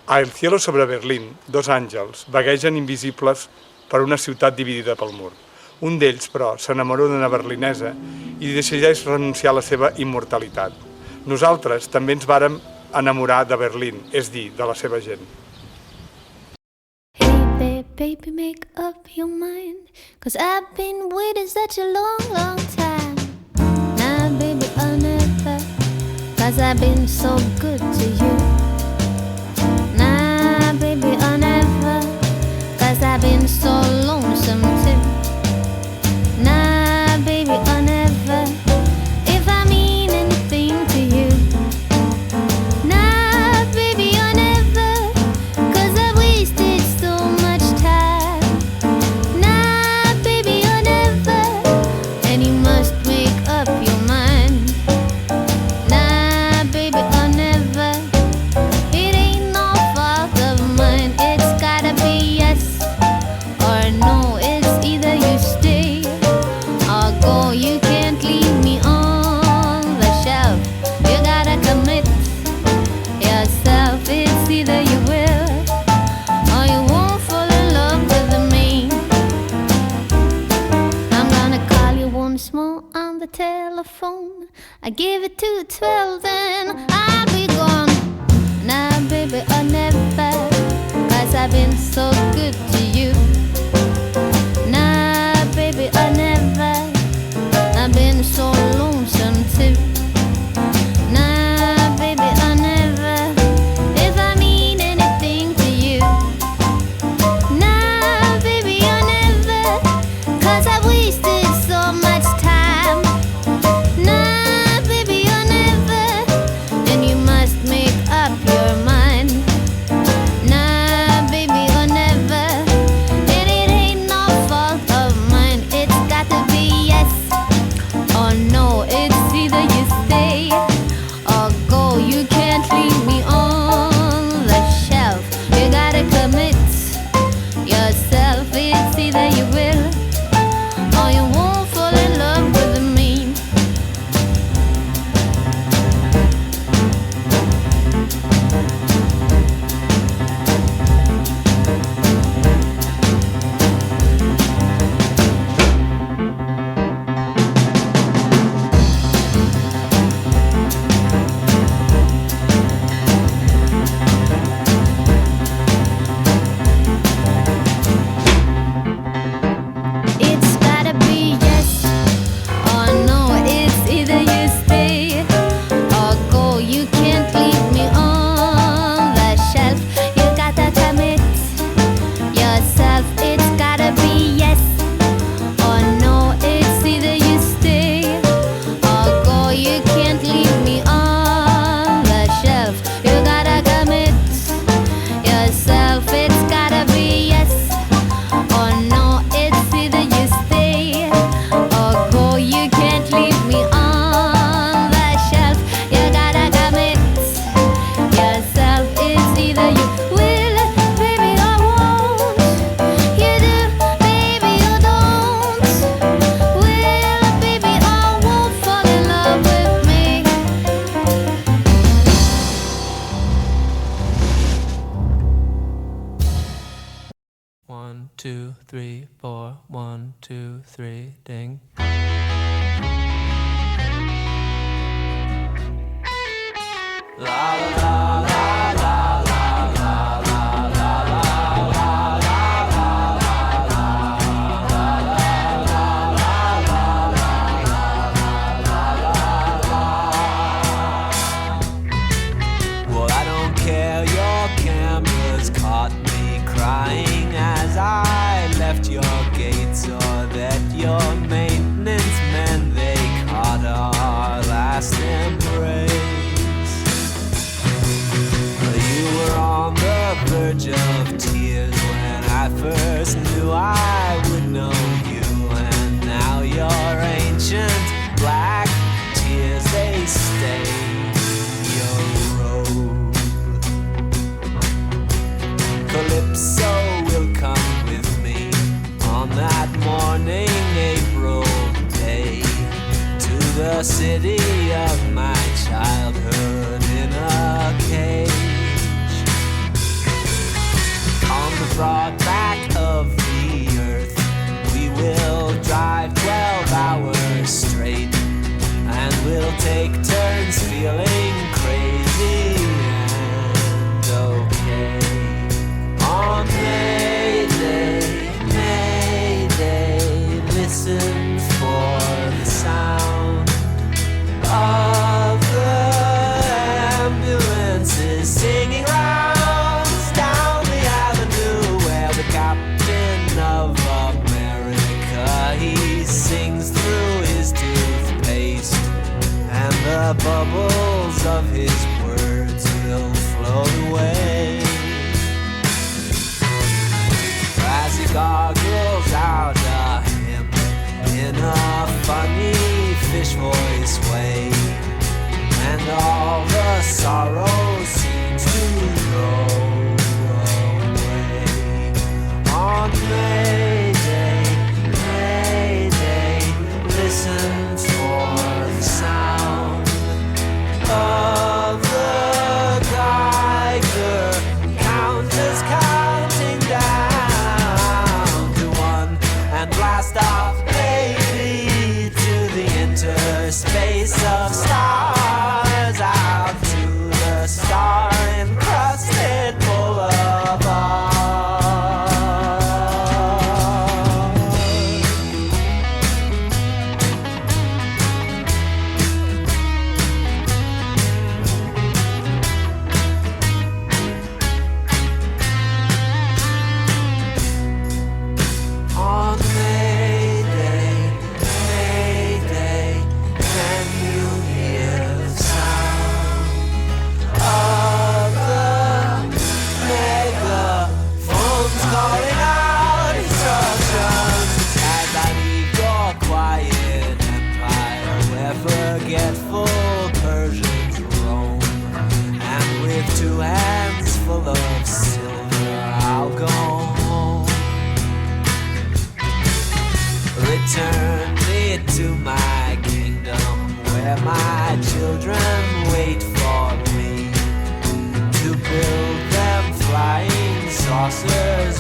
A El cielo sobre Berlín, dos àngels vaguegen invisibles per una ciutat dividida pel mur. Un d'ells, però, s'enamora d'una berlinesa i decideix renunciar a la seva immortalitat. Nosaltres també ens vàrem enamorar de Berlín, és dir, de la seva gent. Hey baby, make up your mind, 'cause I've been waiting such a long, long time. Nah, baby, I'll never, 'cause I've been so good to you. Nah, baby, I'll never, 'cause I've been so lonesome too. Nah, baby, I'll never, if I mean anything to you. Nah, baby, I'll never, 'cause I wasted so much time. Nah, baby, I'll never, and you must make up your mind. Nah, baby, I'll never, it ain't no fault of mine. It's gotta be yes or no. It's either you stay or go. You can't leave me on the shelf. You gotta commit yourself. It's either you will or you won't fall in love with me. I'm gonna call you once more on the telephone. I give it to 12, then I'll be gone. Nah, baby, I'll never, 'cause I've been so good to you. Nah, baby, I'll never, I've been so lonesome too. Nah, baby, I'll never, if I mean anything to you. Nah, baby, I'll never, 'cause I wasted so much time. Nah, baby, I'll never, and you must make up your mind. Nah, baby, I'll never, and it ain't no fault of mine. It's got to be yes or no. It's either you stay or go. You can't leave me on the shelf. You gotta commit yourself. It's either you will or you won't fall in love with me. It's gotta be yes or no. It's either you stay or go. You can't leave me on the shelf. You gotta commit yourself. It's gotta be yes or no. It's either you stay or go. You can't leave me on the shelf. You gotta commit yourself. It's gotta be yes or no. It's either you stay or go. You can't leave me on the shelf. You gotta commit yourself. It's either you will, baby, or won't. You do, baby, or don't. Will, baby, or won't fall in love with me. One, two, three, four. 1, 2, 3, ding. Well, I don't care, your cameras caught me crying as I left your gates, or that your maintenance men, they caught our last embrace. You were on the verge of tears when I first knew I would know you, and now your ancient black tears, they stain your road. Calypso will come with me on that morning April day to the city of my childhood in a cage. bubbles of his words will float away as he gargles out a hymn in a funny fish voice way, and all the sorrow seems to go away. On May Day, May Day, listen for the sound of the Geiger counters counting down to one, and blast off baby to the interspace of stars, out to the star-encrusted boulevard. On May Day, can you hear the sound of the megaphones calling out instructions as I leave your quiet empire where forgetful Persians roam, and with 2 hands full of silver I'll go home. Return me to my kingdom where my children wait for me to build them flying saucers